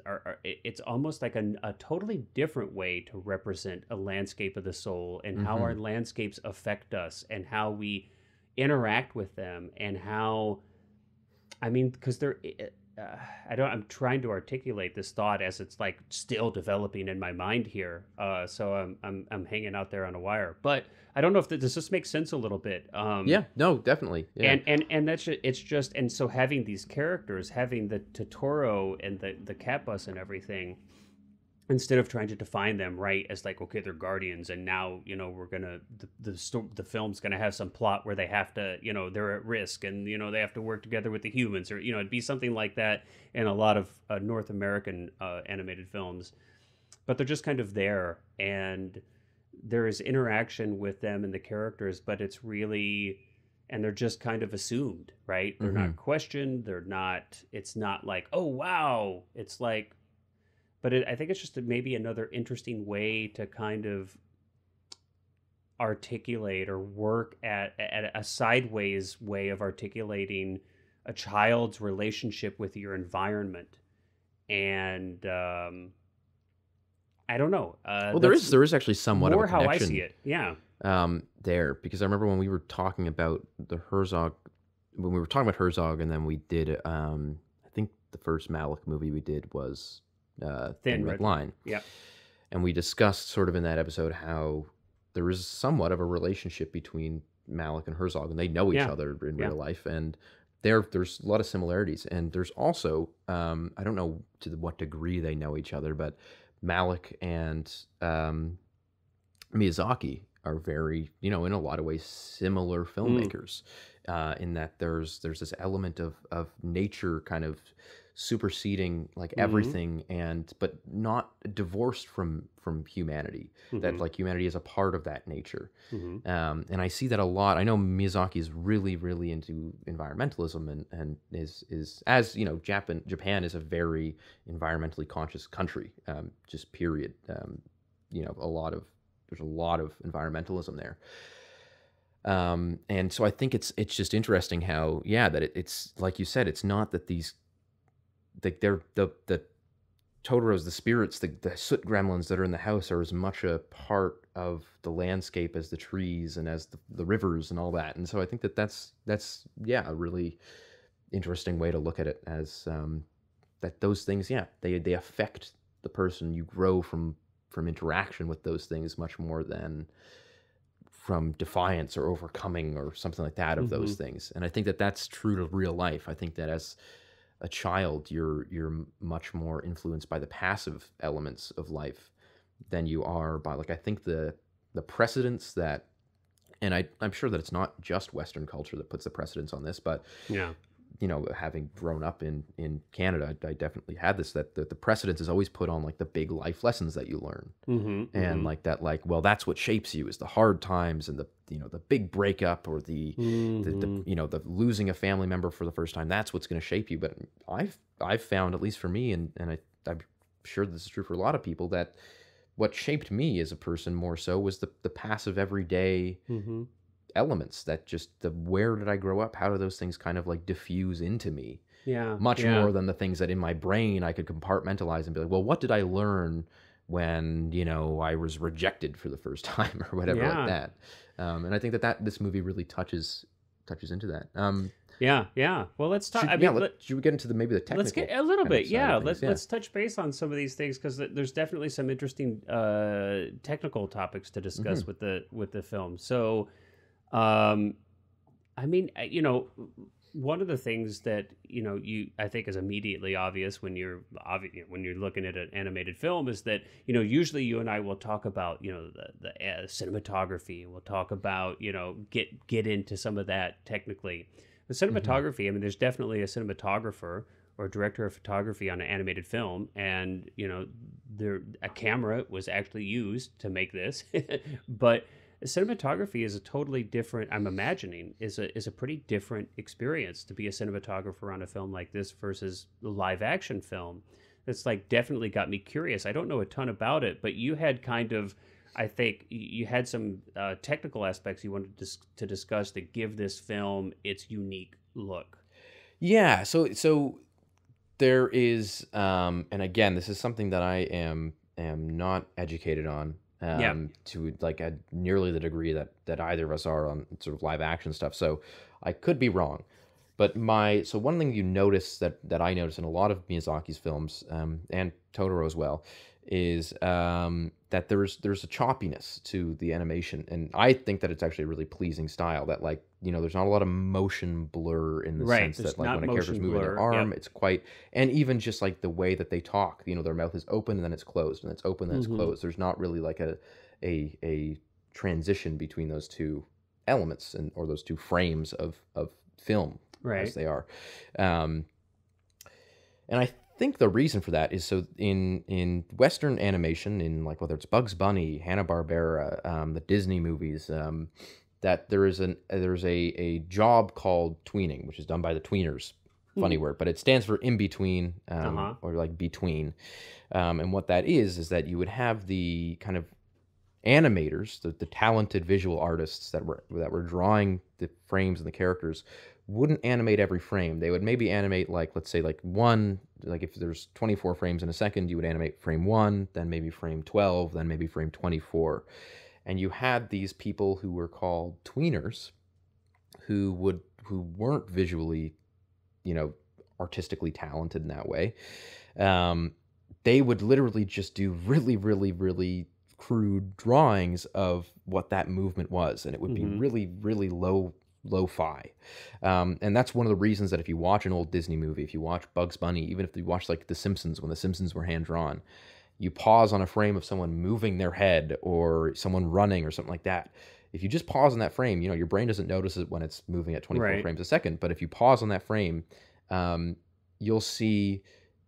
it's almost like a totally different way to represent a landscape of the soul, and how our landscapes affect us and how we interact with them, and how, I mean, because I'm trying to articulate this thought as it's like still developing in my mind here. So I'm hanging out there on a wire, but I don't know if does this make sense a little bit. Yeah, no, definitely. Yeah. And it's just, and so having these characters, having the Totoro and the cat bus and everything, instead of trying to define them right as like, okay, they're guardians, and now we're gonna the film's gonna have some plot where they have to, they're at risk, and they have to work together with the humans, or it'd be something like that in a lot of North American animated films, but they're just kind of there, and there is interaction with them and the characters, but it's really, and they're just kind of assumed, right? They're not questioned. It's not like, oh wow, it's like. But I think it's just maybe another interesting way to kind of articulate or work at a sideways way of articulating a child's relationship with your environment. And I don't know. Well, there is actually somewhat of a connection. More how I see it, yeah. There, because I remember when we were talking about Herzog, and then we did, I think the first Malick movie we did was Thin Red Line. Yeah. And we discussed sort of in that episode how there is somewhat of a relationship between Malick and Herzog, and they know each other in real life, and there's a lot of similarities. And there's also, I don't know to what degree they know each other, but Malick and Miyazaki are very, in a lot of ways, similar filmmakers, in that there's this element of nature kind of superseding like everything, but not divorced from humanity. That like humanity is a part of that nature, and I see that a lot. I know Miyazaki is really, really into environmentalism, and is as Japan is a very environmentally conscious country, just period. There's a lot of environmentalism there. And so I think it's just interesting how, that it's like you said, it's not that these, they're the Totoros, the spirits, the soot gremlins that are in the house are as much a part of the landscape as the trees and as the rivers and all that. And so I think that's a really interesting way to look at it, as that those things, they affect the person. You grow from interaction with those things much more than from defiance or overcoming or something like that of those things. And I think that that's true to real life. I think that as a child, you're much more influenced by the passive elements of life than you are by, like, I think the precedents that, and I'm sure that it's not just Western culture that puts the precedence on this, but having grown up in Canada, I definitely had this, that the precedence is always put on like the big life lessons that you learn, and like that, like, well, that's what shapes you is the hard times and the big breakup, or the losing a family member for the first time. That's what's going to shape you. But I've found, at least for me, and I'm sure this is true for a lot of people, that what shaped me as a person more so was the passive everyday elements, that just where did I grow up? How do those things kind of like diffuse into me? Much more than the things that in my brain I could compartmentalize and be like, well, what did I learn when, I was rejected for the first time or whatever like that. And I think that this movie really touches into that. Well, let's talk. Should we get into maybe the technical? Let's get a little bit. Let's touch base on some of these things, because there's definitely some interesting technical topics to discuss with the film. So, I mean, one of the things that I think is immediately obvious when you're looking at an animated film is that usually you and I will talk about the cinematography. We'll talk about get into some of that technically. The cinematography. I mean, there's definitely a cinematographer or director of photography on an animated film, and a camera was actually used to make this, but cinematography is a totally different, I'm imagining, is a pretty different experience to be a cinematographer on a film like this versus a live action film. It's like definitely got me curious. I don't know a ton about it, but you had kind of, I think you had some technical aspects you wanted to discuss to give this film its unique look. Yeah, so there is, and again, this is something that I am not educated on. To like nearly the degree that either of us are on sort of live action stuff. So I could be wrong. But so one thing you notice that I notice in a lot of Miyazaki's films, and Totoro as well, is that there's a choppiness to the animation, and I think that it's actually a really pleasing style. That, like, there's not a lot of motion blur in the sense There's that, like, not when a character's motion moving their blur. arm, Yep. it's quite, and even just like the way that they talk, their mouth is open and then it's closed, and it's open and then it's closed. There's not really like a transition between those two elements or those two frames of film, as they are. And I think the reason for that is so in Western animation, in like whether it's Bugs Bunny, Hanna-Barbera, the Disney movies, that there's a job called tweening, which is done by the tweeners. Funny word, but it stands for in between, or like between. And what that is that you would have the kind of animators, the talented visual artists that were drawing the frames and the characters, wouldn't animate every frame. They would maybe animate, like, let's say, like one, like if there's 24 frames in a second, you would animate frame 1, then maybe frame 12, then maybe frame 24. And you had these people who were called tweeners, who weren't visually, artistically talented in that way. They would literally just do really, really, really crude drawings of what that movement was, and it would be really, really lo-fi. And that's one of the reasons that if you watch an old Disney movie, if you watch Bugs Bunny, even if you watch like The Simpsons, when The Simpsons were hand-drawn, you pause on a frame of someone moving their head or someone running or something like that. If you just pause on that frame, your brain doesn't notice it when it's moving at 24 frames a second. But if you pause on that frame, you'll see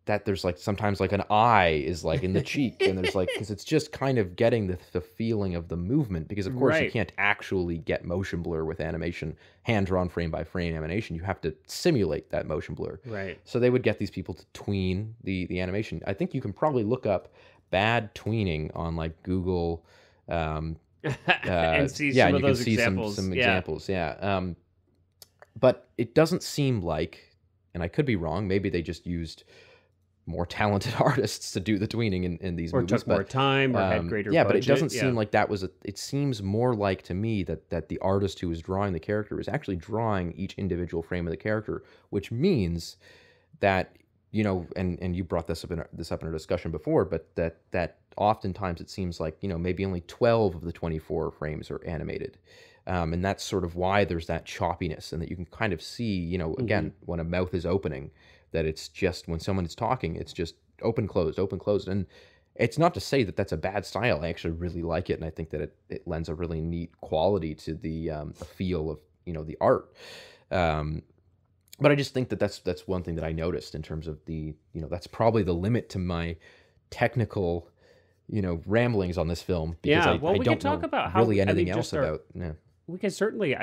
that there's like sometimes like an eye is like in the cheek, and there's like, because it's just kind of getting the feeling of the movement, because of course you can't actually get motion blur with animation, hand-drawn frame by frame animation. You have to simulate that motion blur. So they would get these people to tween the animation. I think you can probably look up bad tweening on like Google, and see some of those examples. Some examples. But it doesn't seem like, and I could be wrong, maybe they just used more talented artists to do the tweening in these movies. Or took more time, or had greater budget. But it doesn't seem like that was it seems more like to me that the artist who was drawing the character was actually drawing each individual frame of the character, which means that, and you brought this up in our discussion before, but that oftentimes it seems like, maybe only 12 of the 24 frames are animated. And that's sort of why there's that choppiness, and that you can kind of see, again, when a mouth is opening, that it's just, when someone is talking, it's just open, closed, open, closed. And it's not to say that that's a bad style. I actually really like it, and I think that it lends a really neat quality to the feel of, the art. But I just think that that's one thing that I noticed in terms of the, that's probably the limit to my technical, ramblings on this film, because I don't talk about how really anything else about. We can certainly,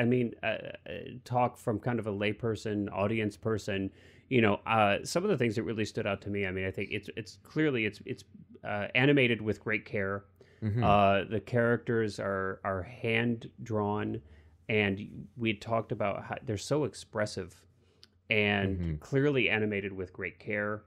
talk from kind of a layperson, audience person. Some of the things that really stood out to me. I think it's clearly it's animated with great care. The characters are hand drawn, and we talked about how they're so expressive, and clearly animated with great care,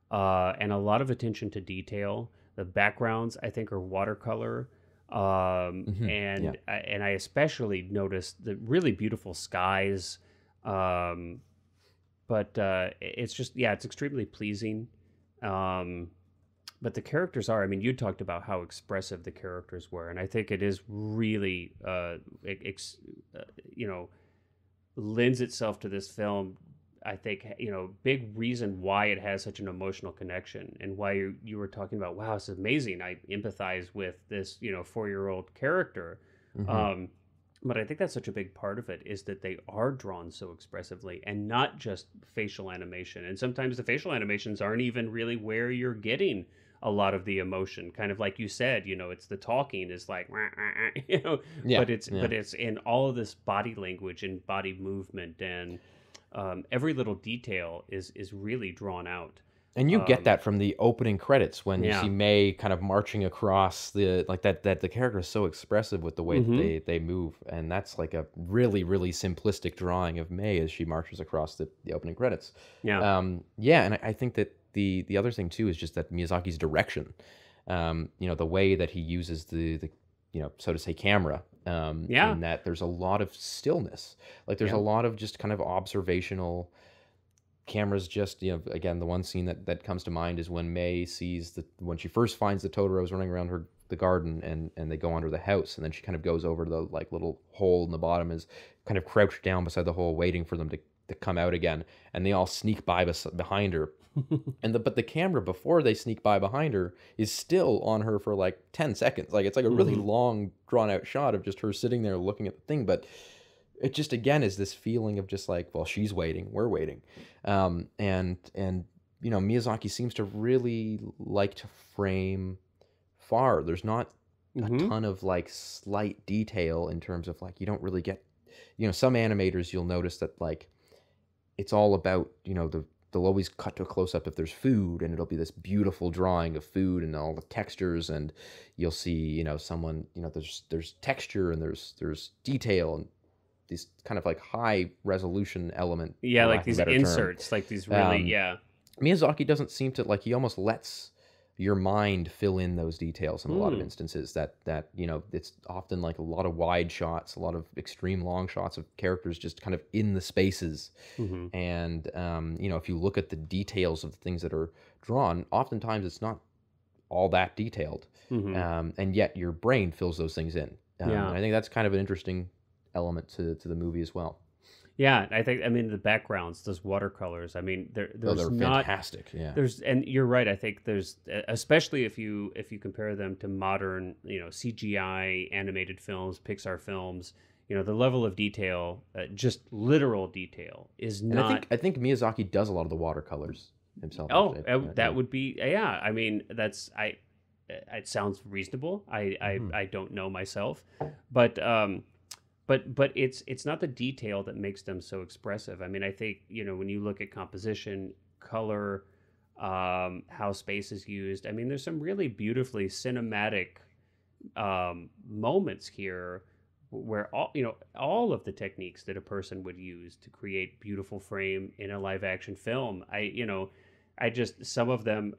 and a lot of attention to detail. The backgrounds, I think, are watercolor. And I especially noticed the really beautiful skies. But it's just, it's extremely pleasing. But the characters are, you talked about how expressive the characters were, and I think it is really, lends itself to this film. I think, big reason why it has such an emotional connection, and why you were talking about, wow, it's amazing. I empathize with this, 4-year-old character. But I think that's such a big part of it, is that they are drawn so expressively, and not just facial animation. And sometimes the facial animations aren't even really where you're getting a lot of the emotion. Kind of like you said, it's the talking is like, but it's in all of this body language and body movement, and every little detail is really drawn out. And you get that from the opening credits, when you see May kind of marching across that the character is so expressive with the way that they move. And that's like a really, really simplistic drawing of May as she marches across the opening credits. And I think that the other thing too is just that Miyazaki's direction, the way that he uses the so to say camera Yeah. in that there's a lot of stillness. Like there's a lot of just kind of observational cameras. Just, again, the one scene that comes to mind is when May sees when she first finds the Totoros running around the garden, and they go under the house, and then she kind of goes over to the like little hole in the bottom, is kind of crouched down beside the hole waiting for them to come out again, and they all sneak by behind her. But the camera, before they sneak by behind her, is still on her for like 10 seconds. Like it's like a really long drawn out shot of just her sitting there looking at the thing. But it just, again, is this feeling of just like, well, she's waiting, we're waiting. And Miyazaki seems to really like to frame far. There's not a ton of like slight detail in terms of like, you don't really get, some animators, you'll notice that like it's all about, they'll always cut to a close-up if there's food, and it'll be this beautiful drawing of food and all the textures, and you'll see, someone, there's texture, and there's detail, and these kind of like high resolution element. Yeah, like these inserts, like these really, Miyazaki doesn't seem to, like, he almost lets your mind fill in those details in a lot of instances. That it's often like a lot of wide shots, a lot of extreme long shots of characters just kind of in the spaces. And if you look at the details of the things that are drawn, oftentimes it's not all that detailed, and yet your brain fills those things in. And I think that's kind of an interesting element to the movie as well. Yeah, I mean, the backgrounds, those watercolors, I mean, they're not fantastic. Yeah. And you're right. I think there's, especially if you compare them to modern, CGI animated films, Pixar films, the level of detail, just literal detail, is not. And I think Miyazaki does a lot of the watercolors himself. Oh, that would be, yeah. I mean, it sounds reasonable. I don't know myself, but it's not the detail that makes them so expressive. I mean, I think, when you look at composition, color, how space is used, I mean, there's some really beautifully cinematic moments here where all of the techniques that a person would use to create beautiful frame in a live action film, some of them,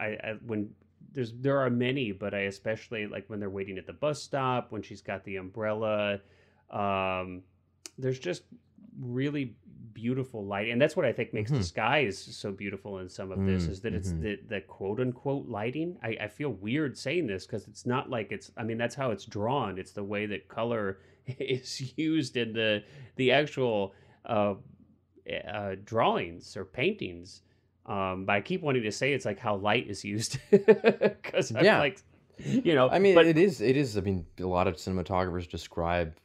there are many, but I especially like when they're waiting at the bus stop, when she's got the umbrella. There's just really beautiful light, and that's what I think makes the skies so beautiful in some of this, is that it's the quote unquote lighting. I feel weird saying this because it's not like that's how it's drawn. It's the way that color is used in the actual drawings or paintings. But I keep wanting to say it's like how light is used because I'm like, I mean, it is. I mean, a lot of cinematographers describe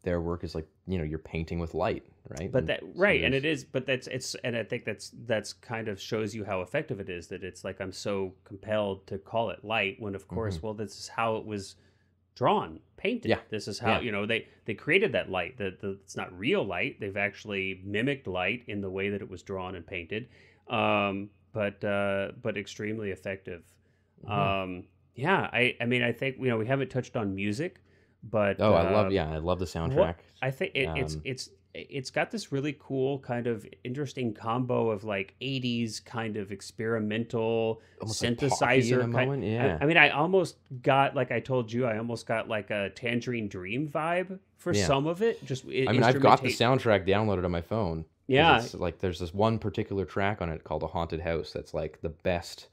their work as like, you're painting with light, right? But and it is, but and I think that's kind of shows you how effective it is, that it's like, I'm so compelled to call it light when, of course, well, this is how it was drawn, painted. Yeah. This is how, they created that light. It's not real light. They've actually mimicked light in the way that it was drawn and painted, but extremely effective. Yeah, I mean, I think, we haven't touched on music, but I love the soundtrack. I think it's got this really cool kind of interesting combo of like 80s kind of experimental almost synthesizer like moment. Yeah. I mean, I almost got, like I told you, I almost got like a Tangerine Dream vibe for some of it. I've got the soundtrack downloaded on my phone. Yeah. It's like there's this one particular track on it called A Haunted House that's like the best.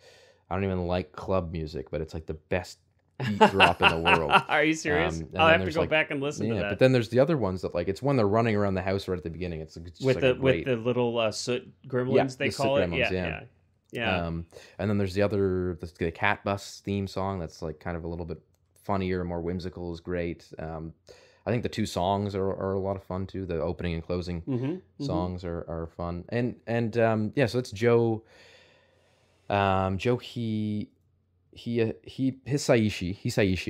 I don't even like club music, but it's like the best beat drop in the world. Are you serious? I'll have to go back and listen to that. But then there's the other ones that, like, it's when they're running around the house right at the beginning. It's with the little soot gremlins, they call it. Gremlins, yeah. And then there's the Cat Bus theme song that's like kind of a little bit funnier, more whimsical, is great. I think the two songs are a lot of fun too. The opening and closing songs are fun. And so it's Joe. Hisaishi,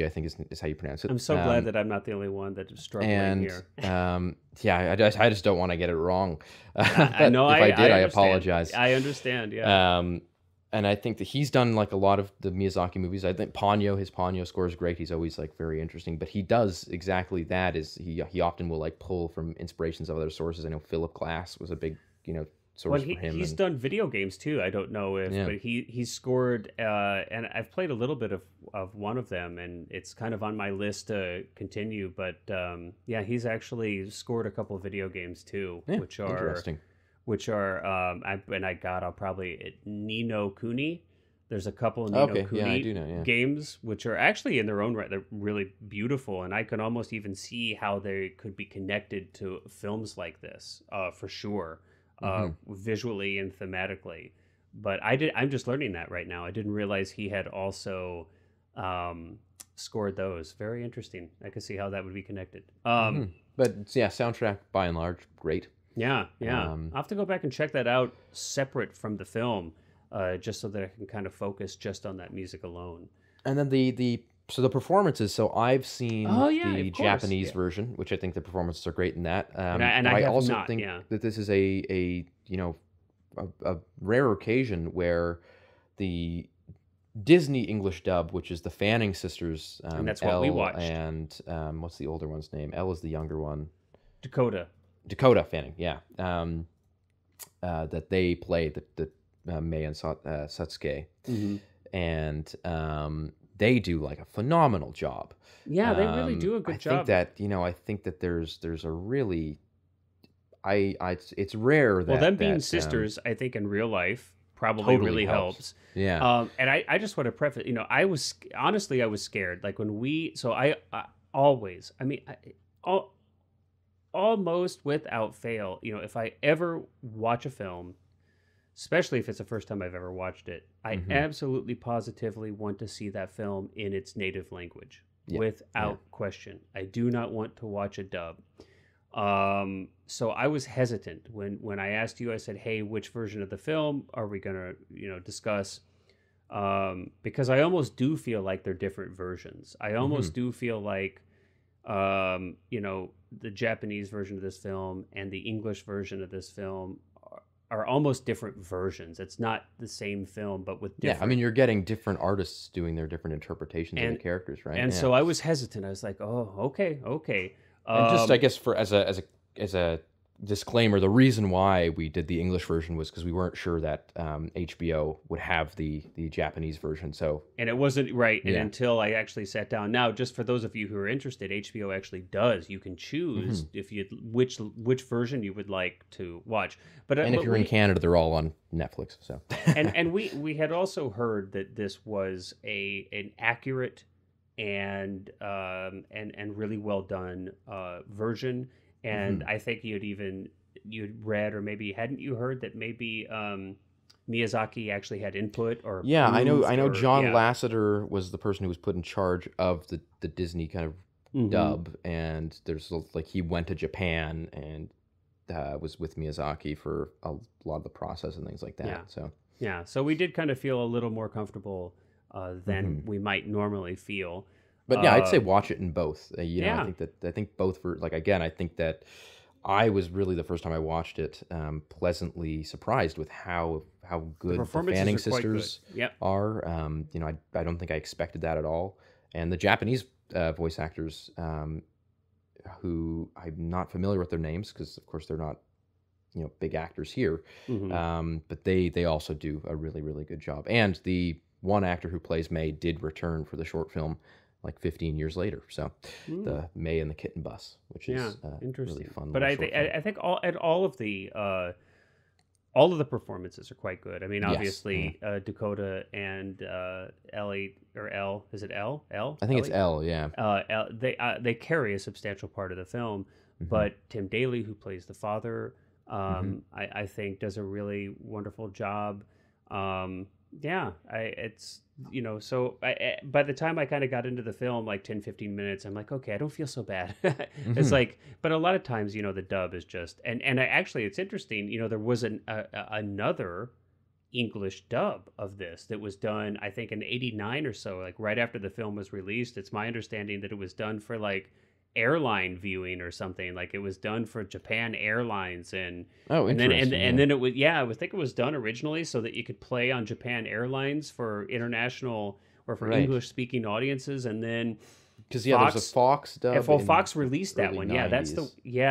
I think is how you pronounce it. I'm so glad that I'm not the only one that is struggling here. I just don't want to get it wrong. I know. If I did, I apologize. I understand. Yeah. And I think that he's done like a lot of the Miyazaki movies. I think his Ponyo score is great. He's always like very interesting, but he does exactly that. Is he often will like pull from inspirations of other sources. I know Philip Glass was a big source for him. He's done video games too. I don't know if, but he scored, and I've played a little bit of one of them, and it's kind of on my list to continue. But he's actually scored a couple of video games too, which are interesting. I'll probably Ni no Kuni. There's a couple of Ni no Kuni games, which are actually in their own right. They're really beautiful, and I can almost even see how they could be connected to films like this, for sure, visually and thematically. But I'm just learning that right now. I didn't realize he had also scored those. Very interesting. I could see how that would be connected. But soundtrack by and large, great. Yeah. I'll have to go back and check that out separate from the film. Just so that I can kind of focus just on that music alone. And then the performances. So I've seen the Japanese version, which I think the performances are great in that. And I also think that this is a rare occasion where the Disney English dub, which is the Fanning sisters, and that's what we watched. And what's the older one's name? Elle is the younger one. Dakota Fanning. Yeah. That they play the Mei and Satsuki, and they do like a phenomenal job. Yeah, they really do a good job. I think that there's a really, it's rare that them being sisters, I think in real life probably really helps. Yeah. And I just want to preface, I was scared. Like when I always, almost without fail, if I ever watch a film, especially if it's the first time I've ever watched it, I absolutely positively want to see that film in its native language, without question. I do not want to watch a dub. So I was hesitant when I asked you. I said, "Hey, which version of the film are we gonna, discuss?" Because I almost do feel like they're different versions. I almost do feel like, the Japanese version of this film and the English version of this film are almost different versions. It's not the same film, but with different... Yeah, you're getting different artists doing their different interpretations of the characters, right? And so I was hesitant. I was like, oh, okay. And just, I guess, for as a disclaimer, the reason why we did the English version was because we weren't sure that HBO would have the Japanese version. And it wasn't right. And until I actually sat down. Now, just for those of you who are interested, HBO actually does. You can choose which version you would like to watch. But if you're in Canada, they're all on Netflix. So and we had also heard that this was an accurate and really well done version. And I think you'd read, or maybe hadn't you heard that maybe Miyazaki actually had input or I know John Lasseter was the person who was put in charge of the Disney kind of dub, and there's like he went to Japan and was with Miyazaki for a lot of the process and things like that. So we did kind of feel a little more comfortable than we might normally feel. But I'd say watch it in both. I think both for I think that I was really the first time I watched it pleasantly surprised with how good the Fanning sisters are. I don't think I expected that at all. And the Japanese voice actors, who I'm not familiar with their names because of course they're not big actors here, but they also do a really, really good job. And the one actor who plays Mei did return for the short film like 15 years later. So the Mei and the Kitten Bus, which is really fun. But I think all of the performances are quite good. Obviously Dakota and Elle, is it Elle? I think it's Elle, yeah. They carry a substantial part of the film, but Tim Daly, who plays the father, I think does a really wonderful job. So by the time I kind of got into the film, like 10, 15 minutes, I'm like, okay, I don't feel so bad. It's like, but a lot of times, the dub is just, and actually it's interesting, there was another English dub of this that was done, I think in 89 or so, like right after the film was released. It's my understanding that it was done for like airline viewing or something. Like it was done for Japan Airlines and then it was I think it was done originally so that you could play on Japan Airlines for international or for English speaking audiences, and then Because there's a Fox dub. Well, Fox released that one. 90s.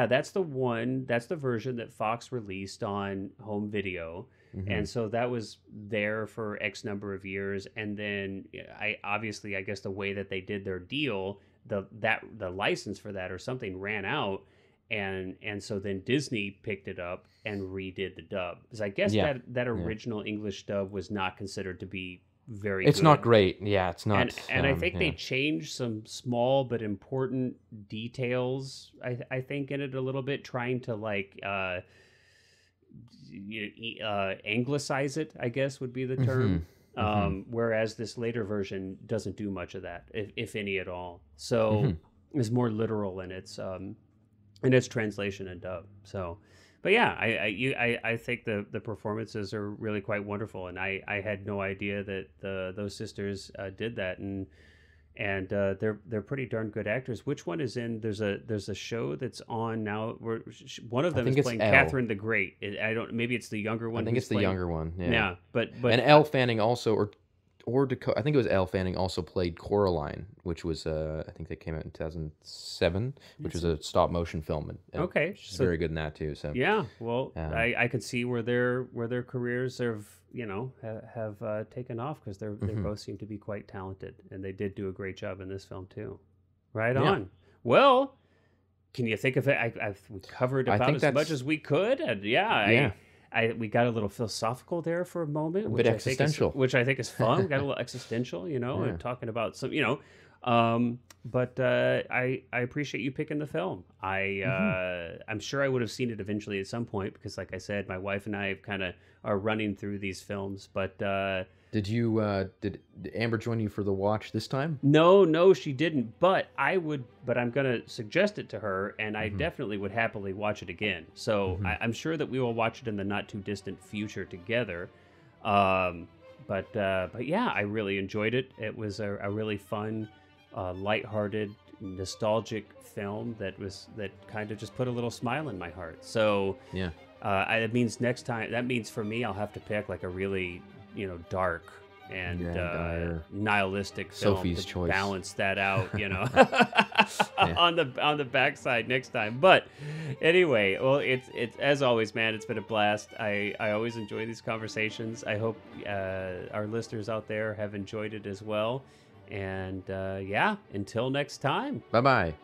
That's the one. That's the version that Fox released on home video, and so that was there for X number of years. And then I guess the way that they did their deal, the license for that or something ran out, and so then Disney picked it up and redid the dub. Because I guess that original English dub was not considered to be very it's good. not great. Yeah, it's not. And I think they changed some small but important details, I think, in it a little bit, trying to like anglicize it, I guess would be the term. Whereas this later version doesn't do much of that, if any at all. So it's more literal in its translation and dub. So, but yeah, I think the performances are really quite wonderful, and I had no idea that those sisters did that, and they're pretty darn good actors. Which one is in? There's a show that's on now where one of them is playing Catherine the Great. Maybe it's the younger one. I think it's the younger one. Yeah, but and Elle Fanning also or Dakota, I think it was Elle Fanning also played Coraline, which was I think they came out in 2007, which was a stop motion film. And she's very good in that too. So yeah, well, I could see where their careers have taken off, because they both seem to be quite talented, and they did do a great job in this film too. Right on. Well, can you think of it? We covered about as much as we could, and we got a little philosophical there for a moment, bit existential, which I think is fun. We got a little existential, and talking about some, But I appreciate you picking the film. I'm sure I would have seen it eventually at some point, because, like I said, my wife and I kind of are running through these films. But did Amber join you for the watch this time? No, she didn't. But I'm gonna suggest it to her, and I definitely would happily watch it again. So I'm sure that we will watch it in the not too distant future together. But yeah, I really enjoyed it. It was a really fun, lighthearted, nostalgic film that kind of just put a little smile in my heart. So yeah, it means next time. That means for me, I'll have to pick like a really dark and nihilistic film Sophie's to choice. Balance that out, on the backside next time. But anyway, well, it's as always, man, it's been a blast. I always enjoy these conversations. I hope our listeners out there have enjoyed it as well. And until next time. Bye-bye.